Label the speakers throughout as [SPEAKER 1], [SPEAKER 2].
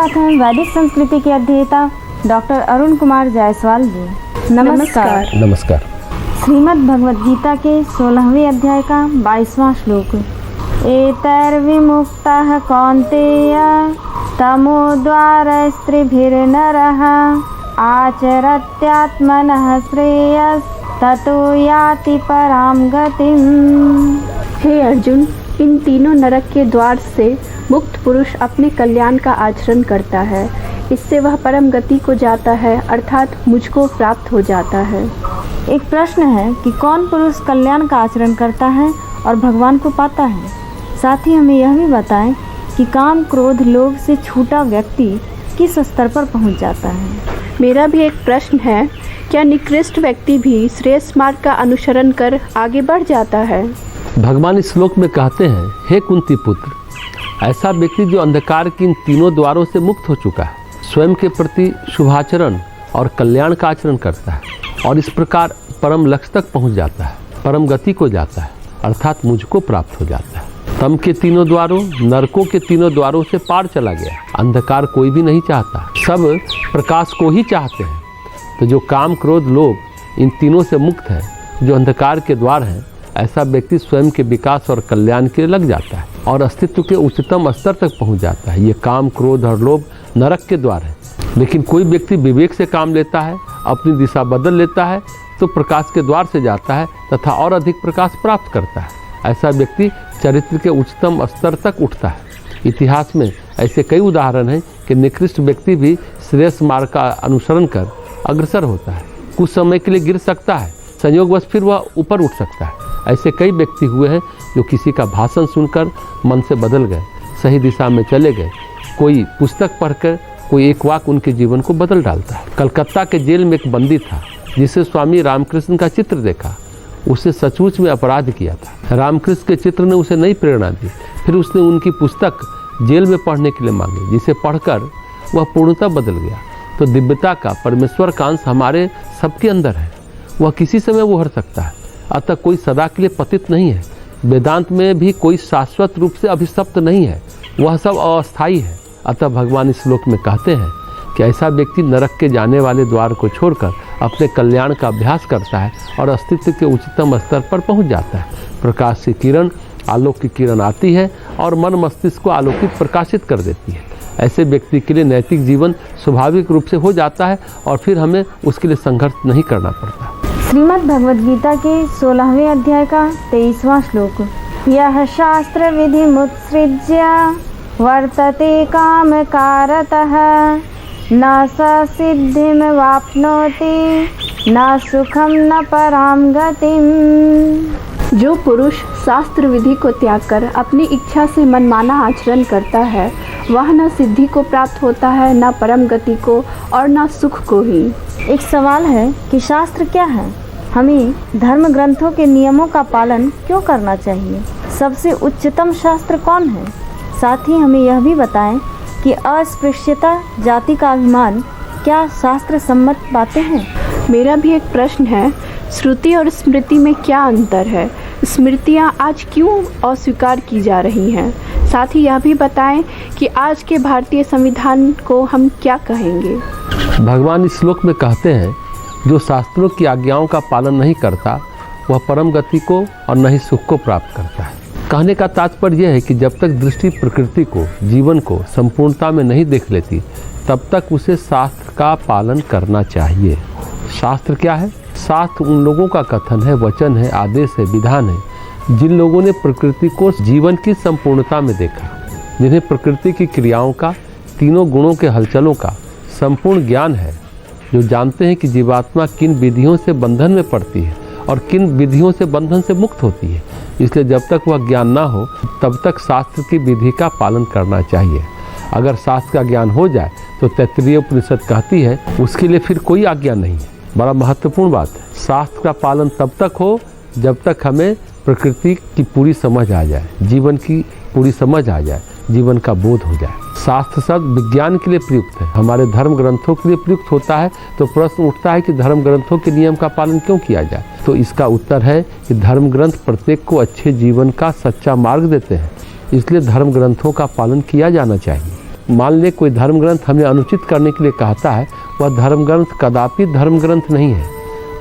[SPEAKER 1] साथ हैं वैदिक संस्कृति के अध्येता डॉक्टर अरुण कुमार जायसवाल जी। नमस्कार।
[SPEAKER 2] नमस्कार।
[SPEAKER 1] श्रीमद् भगवद गीता के 16वें अध्याय का 22वां श्लोक। एतैर्विमुक्तः कौन्तेय तमोद्वारस्त्रिभिर्नरः आचरत्यात्मनः श्रेयस्ततो याति परां गतिम्।
[SPEAKER 3] हे अर्जुन, इन तीनों नरक के द्वार से मुक्त पुरुष अपने कल्याण का आचरण करता है, इससे वह परम गति को जाता है, अर्थात मुझको प्राप्त हो जाता है।
[SPEAKER 1] एक प्रश्न है कि कौन पुरुष कल्याण का आचरण करता है और भगवान को पाता है। साथ ही हमें यह भी बताएं कि काम, क्रोध, लोभ से छूटा व्यक्ति किस स्तर पर पहुंच जाता है।
[SPEAKER 3] मेरा भी एक प्रश्न है, क्या निकृष्ट व्यक्ति भी श्रेष्ठ मार्ग का अनुसरण कर आगे बढ़ जाता है?
[SPEAKER 2] भगवान इस श्लोक में कहते हैं, हे कुंती पुत्र, ऐसा व्यक्ति जो अंधकार की इन तीनों द्वारों से मुक्त हो चुका है, स्वयं के प्रति शुभाचरण और कल्याण का आचरण करता है और इस प्रकार परम लक्ष्य तक पहुंच जाता है, परम गति को जाता है, अर्थात मुझको प्राप्त हो जाता है। तम के तीनों द्वारों, नरकों के तीनों द्वारों से पार चला गया। अंधकार कोई भी नहीं चाहता, सब प्रकाश को ही चाहते हैं। तो जो काम, क्रोध, लोभ इन तीनों से मुक्त है, जो अंधकार के द्वार हैं, ऐसा व्यक्ति स्वयं के विकास और कल्याण के लिए लग जाता है और अस्तित्व के उच्चतम स्तर तक पहुंच जाता है। ये काम, क्रोध और लोभ नरक के द्वार है। लेकिन कोई व्यक्ति विवेक से काम लेता है, अपनी दिशा बदल लेता है, तो प्रकाश के द्वार से जाता है तथा और अधिक प्रकाश प्राप्त करता है। ऐसा व्यक्ति चरित्र के उच्चतम स्तर तक उठता है। इतिहास में ऐसे कई उदाहरण हैं कि निकृष्ट व्यक्ति भी श्रेष्ठ मार्ग का अनुसरण कर अग्रसर होता है। कुछ समय के लिए गिर सकता है, संयोगवश फिर वह ऊपर उठ सकता है। ऐसे कई व्यक्ति हुए हैं जो किसी का भाषण सुनकर मन से बदल गए, सही दिशा में चले गए। कोई पुस्तक पढ़कर कोई एक वाक्य उनके जीवन को बदल डालता है। कलकत्ता के जेल में एक बंदी था जिसे स्वामी रामकृष्ण का चित्र देखा। उसे सचमुच में अपराध किया था। रामकृष्ण के चित्र ने उसे नई प्रेरणा दी। फिर उसने उनकी पुस्तक जेल में पढ़ने के लिए मांगी, जिसे पढ़कर वह पूर्णतः बदल गया। तो दिव्यता का, परमेश्वर का अंश हमारे सबके अंदर है, वह किसी समय उभर सकता है। अतः कोई सदा के लिए पतित नहीं है। वेदांत में भी कोई शाश्वत रूप से अभिशप्त नहीं है, वह सब अस्थायी है। अतः भगवान इस श्लोक में कहते हैं कि ऐसा व्यक्ति नरक के जाने वाले द्वार को छोड़कर अपने कल्याण का अभ्यास करता है और अस्तित्व के उच्चतम स्तर पर पहुंच जाता है। प्रकाश की किरण, आलोक की किरण आती है और मन मस्तिष्क को आलोकित प्रकाशित कर देती है। ऐसे व्यक्ति के लिए नैतिक जीवन स्वाभाविक रूप से हो जाता है और फिर हमें उसके लिए संघर्ष नहीं करना पड़ता।
[SPEAKER 1] श्रीमद् भगवद गीता के 16वें अध्याय का 23वां श्लोक। यह शास्त्र विधि मुत्सृज्य वर्तते काम कारतः न स सिद्धिम वाप्नोति न सुखम न परां गतिम्।
[SPEAKER 3] जो पुरुष शास्त्र विधि को त्याग कर अपनी इच्छा से मनमाना आचरण करता है, वह न सिद्धि को प्राप्त होता है, न परम गति को और न सुख को ही।
[SPEAKER 1] एक सवाल है कि शास्त्र क्या है? हमें धर्म ग्रंथों के नियमों का पालन क्यों करना चाहिए? सबसे उच्चतम शास्त्र कौन है? साथ ही हमें यह भी बताएं कि अस्पृश्यता, जाति का अभिमान क्या शास्त्र सम्मत बातें हैं?
[SPEAKER 3] मेरा भी एक प्रश्न है, श्रुति और स्मृति में क्या अंतर है? स्मृतियाँ आज क्यों अस्वीकार की जा रही हैं? साथ ही यह भी बताएं कि आज के भारतीय संविधान को हम क्या कहेंगे?
[SPEAKER 2] भगवान इस श्लोक में कहते हैं, जो शास्त्रों की आज्ञाओं का पालन नहीं करता वह परम गति को और न ही सुख को प्राप्त करता है। कहने का तात्पर्य यह है कि जब तक दृष्टि प्रकृति को, जीवन को संपूर्णता में नहीं देख लेती, तब तक उसे शास्त्र का पालन करना चाहिए। शास्त्र क्या है? शास्त्र उन लोगों का कथन है, वचन है, आदेश है, विधान है, जिन लोगों ने प्रकृति को जीवन की संपूर्णता में देखा, जिन्हें प्रकृति की क्रियाओं का, तीनों गुणों के हलचलों का संपूर्ण ज्ञान है, जो जानते हैं कि जीवात्मा किन विधियों से बंधन में पड़ती है और किन विधियों से बंधन से मुक्त होती है। इसलिए जब तक वह ज्ञान ना हो तब तक शास्त्र की विधि का पालन करना चाहिए। अगर शास्त्र का ज्ञान हो जाए तो तैत्तिरीय उपनिषद कहती है उसके लिए फिर कोई आज्ञा नहीं है। बड़ा महत्वपूर्ण बात है। शास्त्र का पालन तब तक हो जब तक हमें प्रकृति की पूरी समझ आ जाए, जीवन की पूरी समझ आ जाए, जीवन का बोध हो जाए। शास्त्र शब्द विज्ञान के लिए प्रयुक्त है, हमारे धर्म ग्रंथों के लिए प्रयुक्त होता है। तो प्रश्न उठता है कि धर्म ग्रंथों के नियम का पालन क्यों किया जाए? तो इसका उत्तर है कि धर्म ग्रंथ प्रत्येक को अच्छे जीवन का सच्चा मार्ग देते हैं, इसलिए धर्म ग्रंथों का पालन किया जाना चाहिए। मान ले कोई धर्म ग्रंथ हमें अनुचित करने के लिए कहता है, वह धर्म ग्रंथ कदापि धर्म ग्रंथ नहीं है।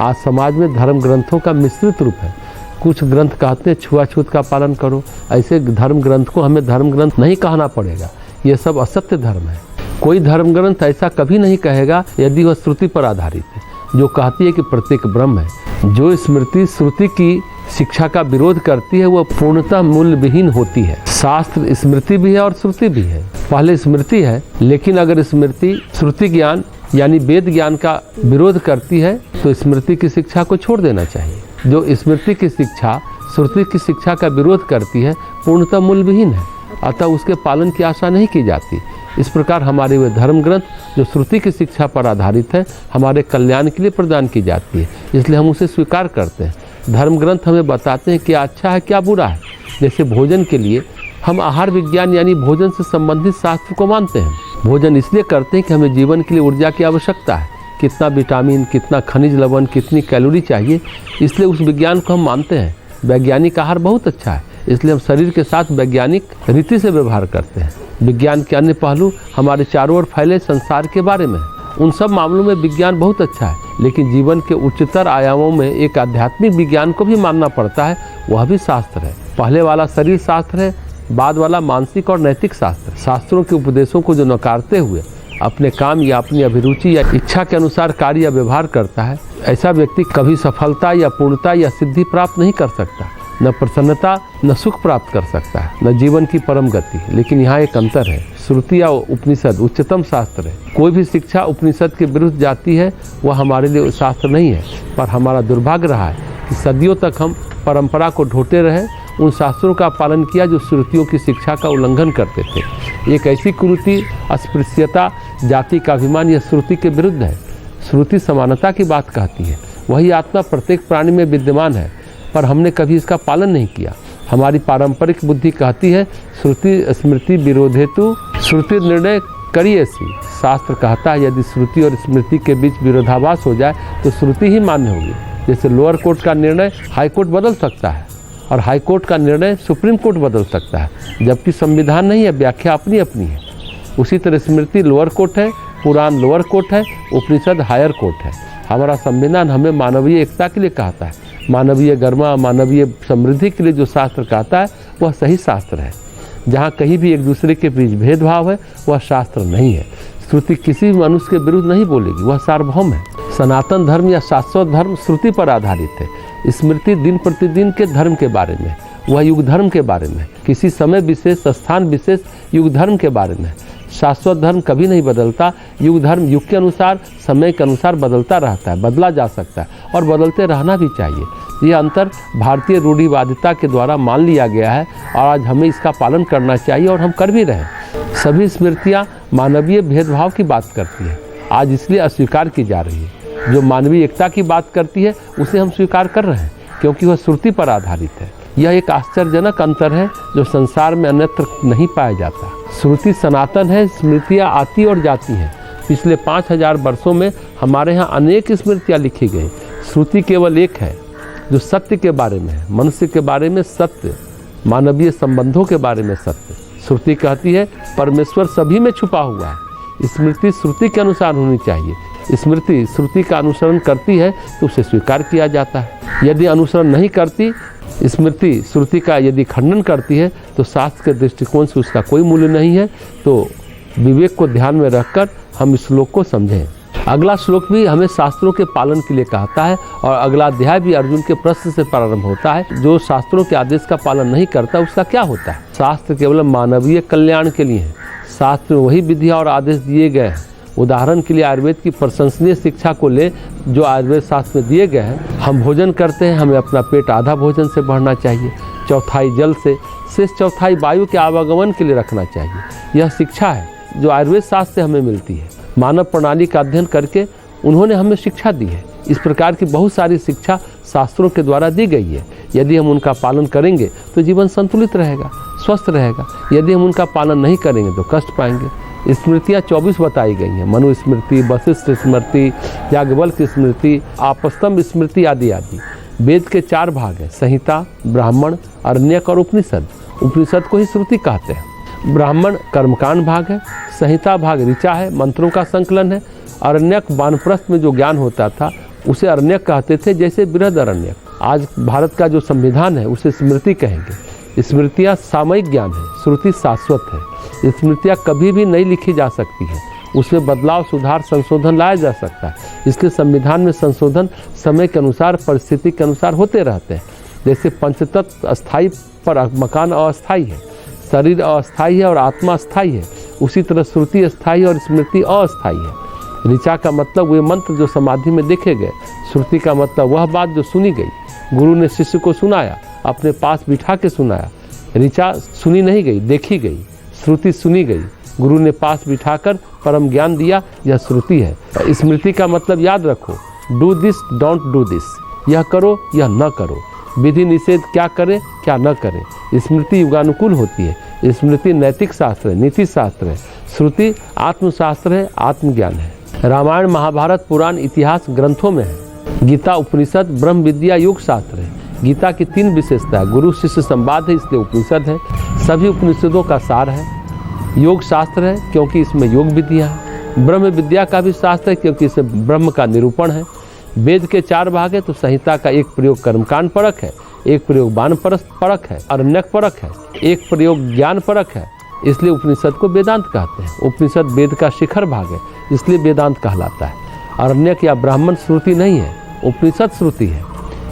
[SPEAKER 2] आज समाज में धर्म ग्रंथों का मिश्रित रूप है। कुछ ग्रंथ कहते हैं छुआछूत का पालन करो, ऐसे धर्म ग्रंथ को हमें धर्म ग्रंथ नहीं कहना पड़ेगा, ये सब असत्य धर्म है। कोई धर्म ग्रंथ ऐसा कभी नहीं कहेगा यदि वह श्रुति पर आधारित है, जो कहती है कि प्रत्येक ब्रह्म है। जो स्मृति श्रुति की शिक्षा का विरोध करती है वह पूर्णतः मूल्य विहीन होती है। शास्त्र स्मृति भी है और श्रुति भी है। पहले स्मृति है, लेकिन अगर स्मृति श्रुति ज्ञान यानी वेद ज्ञान का विरोध करती है तो स्मृति की शिक्षा को छोड़ देना चाहिए। जो स्मृति की शिक्षा श्रुति की शिक्षा का विरोध करती है पूर्णतः मूल्य विहीन है, अतः उसके पालन की आशा नहीं की जाती। इस प्रकार हमारे वे धर्म ग्रंथ जो श्रुति की शिक्षा पर आधारित है हमारे कल्याण के लिए प्रदान की जाती है, इसलिए हम उसे स्वीकार करते हैं। धर्म ग्रंथ हमें बताते हैं क्या अच्छा है क्या बुरा है। जैसे भोजन के लिए हम आहार विज्ञान यानी भोजन से संबंधित शास्त्र को मानते हैं। भोजन इसलिए करते हैं कि हमें जीवन के लिए ऊर्जा की आवश्यकता है, कितना विटामिन, कितना खनिज लवण, कितनी कैलोरी चाहिए, इसलिए उस विज्ञान को हम मानते हैं। वैज्ञानिक आहार बहुत अच्छा है, इसलिए हम शरीर के साथ वैज्ञानिक रीति से व्यवहार करते हैं। विज्ञान के अन्य पहलू हमारे चारों ओर फैले संसार के बारे में, उन सब मामलों में विज्ञान बहुत अच्छा है, लेकिन जीवन के उच्चतर आयामों में एक आध्यात्मिक विज्ञान को भी मानना पड़ता है, वह भी शास्त्र है। पहले वाला शरीर शास्त्र है, बाद वाला मानसिक और नैतिक शास्त्र। शास्त्रों के उपदेशों को जो नकारते हुए अपने काम या अपनी अभिरुचि या इच्छा के अनुसार कार्य या व्यवहार करता है, ऐसा व्यक्ति कभी सफलता या पूर्णता या सिद्धि प्राप्त नहीं कर सकता, न प्रसन्नता न सुख प्राप्त कर सकता है, न जीवन की परम गति। लेकिन यहाँ एक अंतर है, श्रुति या उपनिषद उच्चतम शास्त्र है। कोई भी शिक्षा उपनिषद के विरुद्ध जाती है वह हमारे लिए शास्त्र नहीं है। पर हमारा दुर्भाग्य रहा है कि सदियों तक हम परंपरा को ढोते रहे, उन शास्त्रों का पालन किया जो श्रुतियों की शिक्षा का उल्लंघन करते थे। एक ऐसी कुरीति अस्पृश्यता, जाति का अभिमान यह श्रुति के विरुद्ध है। श्रुति समानता की बात कहती है, वही आत्मा प्रत्येक प्राणी में विद्यमान है, पर हमने कभी इसका पालन नहीं किया। हमारी पारंपरिक बुद्धि कहती है श्रुति स्मृति विरोधेतु श्रुति निर्णय करियसी। शास्त्र कहता है यदि श्रुति और स्मृति के बीच विरोधाभास हो जाए तो श्रुति ही मान्य होगी। जैसे लोअर कोर्ट का निर्णय हाई कोर्ट बदल सकता है और हाई कोर्ट का निर्णय सुप्रीम कोर्ट बदल सकता है, जबकि संविधान नहीं है, व्याख्या अपनी अपनी है। उसी तरह स्मृति लोअर कोर्ट है, पुराण लोअर कोर्ट है, उपनिषद हायर कोर्ट है। हमारा संविधान हमें मानवीय एकता के लिए कहता है, मानवीय गरिमा, मानवीय समृद्धि के लिए जो शास्त्र कहता है वह सही शास्त्र है। जहाँ कहीं भी एक दूसरे के बीच भेदभाव है वह शास्त्र नहीं है। श्रुति किसी भी मनुष्य के विरुद्ध नहीं बोलेगी, वह सार्वभौम है। सनातन धर्म या शाश्वत धर्म श्रुति पर आधारित है। स्मृति दिन प्रतिदिन के धर्म के बारे में, वह युग धर्म के बारे में, किसी समय विशेष स्थान विशेष युग धर्म के बारे में। शाश्वत धर्म कभी नहीं बदलता, युग धर्म युग के अनुसार समय के अनुसार बदलता रहता है, बदला जा सकता है और बदलते रहना भी चाहिए। यह अंतर भारतीय रूढ़िवादिता के द्वारा मान लिया गया है और आज हमें इसका पालन करना चाहिए और हम कर भी रहे हैं। सभी स्मृतियाँ मानवीय भेदभाव की बात करती है, आज इसलिए अस्वीकार की जा रही है। जो मानवीय एकता की बात करती है उसे हम स्वीकार कर रहे हैं क्योंकि वह श्रुति पर आधारित है। यह एक आश्चर्यजनक अंतर है जो संसार में अन्यत्र नहीं पाया जाता। श्रुति सनातन है, स्मृतियाँ आती और जाती हैं। पिछले 5000 वर्षों में हमारे यहाँ अनेक स्मृतियाँ लिखी गई। श्रुति केवल एक है जो सत्य के बारे में है, मनुष्य के बारे में सत्य, मानवीय संबंधों के बारे में सत्य। श्रुति कहती है परमेश्वर सभी में छुपा हुआ है। स्मृति श्रुति के अनुसार होनी चाहिए। स्मृति श्रुति का अनुसरण करती है तो उसे स्वीकार किया जाता है। यदि अनुसरण नहीं करती, स्मृति श्रुति का यदि खंडन करती है तो शास्त्र के दृष्टिकोण से उसका कोई मूल्य नहीं है। तो विवेक को ध्यान में रखकर हम इस श्लोक को समझें। अगला श्लोक भी हमें शास्त्रों के पालन के लिए कहता है और अगला अध्याय भी अर्जुन के प्रश्न से प्रारंभ होता है। जो शास्त्रों के आदेश का पालन नहीं करता उसका क्या होता है। शास्त्र केवल मानवीय कल्याण के लिए है। शास्त्र में वही विधियाँ और आदेश दिए गए हैं। उदाहरण के लिए आयुर्वेद की प्रशंसनीय शिक्षा को ले जो आयुर्वेद शास्त्र में दिए गए हैं। हम भोजन करते हैं, हमें अपना पेट आधा भोजन से भरना चाहिए, चौथाई जल से, शेष चौथाई वायु के आवागमन के लिए रखना चाहिए। यह शिक्षा है जो आयुर्वेद शास्त्र से हमें मिलती है। मानव प्रणाली का अध्ययन करके उन्होंने हमें शिक्षा दी है। इस प्रकार की बहुत सारी शिक्षा शास्त्रों के द्वारा दी गई है। यदि हम उनका पालन करेंगे तो जीवन संतुलित रहेगा, स्वस्थ रहेगा। यदि हम उनका पालन नहीं करेंगे तो कष्ट पाएंगे। स्मृतियाँ 24 बताई गई हैं, मनु स्मृति, वशिष्ठ स्मृति, याज्ञवल्क्य स्मृति, आपस्तम्भ स्मृति आदि आदि। वेद के 4 भाग हैं, संहिता, ब्राह्मण, अरण्यक और उपनिषद। उपनिषद को ही श्रुति कहते हैं। ब्राह्मण कर्मकांड भाग है, संहिता भाग ऋचा है, मंत्रों का संकलन है। अरण्यक वानप्रस्थ में जो ज्ञान होता था उसे अरण्यक कहते थे, जैसे बृहद अरण्यक। आज भारत का जो संविधान है उसे स्मृति कहेंगे। स्मृतियाँ सामयिक ज्ञान है, श्रुति शाश्वत है। स्मृतियाँ कभी भी नहीं लिखी जा सकती है, उसमें बदलाव, सुधार, संशोधन लाया जा सकता है। इसलिए संविधान में संशोधन समय के अनुसार, परिस्थिति के अनुसार होते रहते हैं। जैसे पंचतत्व अस्थायी पर मकान अस्थायी है, शरीर अस्थायी है और आत्मा अस्थायी है, उसी तरह श्रुति अस्थायी और स्मृति अस्थायी है। ऋचा का मतलब वे मंत्र जो समाधि में देखे गए, श्रुति का मतलब वह बात जो सुनी गई, गुरु ने शिष्य को सुनाया, अपने पास बिठा के सुनाया। ऋचा सुनी नहीं गई, देखी गई। श्रुति सुनी गई, गुरु ने पास बिठाकर परम ज्ञान दिया, यह श्रुति है। स्मृति का मतलब याद रखो, do this don't do this, यह करो यह न करो, विधि निषेध क्या करे क्या न करे। स्मृति युगानुकूल होती है। स्मृति नैतिक शास्त्र है, नीति शास्त्र है। श्रुति आत्मशास्त्र है, आत्मज्ञान है। रामायण, महाभारत, पुराण, इतिहास ग्रंथों में है। गीता, उपनिषद, ब्रह्म विद्या, योग शास्त्र है। गीता की 3 विशेषता है। गुरु शिष्य संवाद है, इसलिए उपनिषद है। सभी उपनिषदों का सार है। योग शास्त्र है क्योंकि इसमें योग विधियाँ है। ब्रह्म विद्या का भी शास्त्र है क्योंकि इसमें ब्रह्म का निरूपण है। वेद के 4 भाग है तो संहिता का एक प्रयोग कर्मकांड परक है, एक प्रयोग वानप्रस्थ परक है, अरण्यक परक है, एक प्रयोग ज्ञान परक है। इसलिए उपनिषद को वेदांत कहते हैं। उपनिषद वेद का शिखर भाग है, इसलिए वेदांत कहलाता है। अरण्यक या ब्राह्मण श्रुति नहीं है, उपनिषद श्रुति है।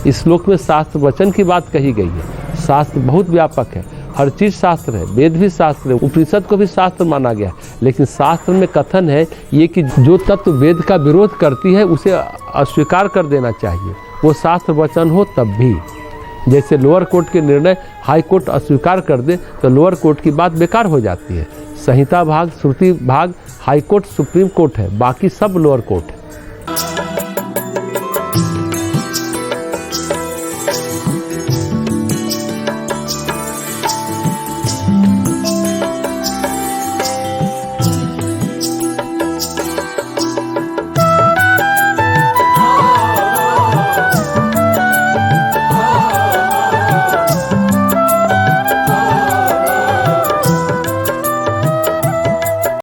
[SPEAKER 2] इस श्लोक में शास्त्र वचन की बात कही गई है। शास्त्र बहुत व्यापक है, हर चीज़ शास्त्र है। वेद भी शास्त्र है, उपनिषद को भी शास्त्र माना गया है। लेकिन शास्त्र में कथन है ये कि जो तत्व वेद का विरोध करती है उसे अस्वीकार कर देना चाहिए, वो शास्त्र वचन हो तब भी। जैसे लोअर कोर्ट के निर्णय हाई कोर्ट अस्वीकार कर दे तो लोअर कोर्ट की बात बेकार हो जाती है। संहिता भाग, श्रुति भाग हाई कोर्ट, सुप्रीम कोर्ट है, बाकी सब लोअर कोर्ट है।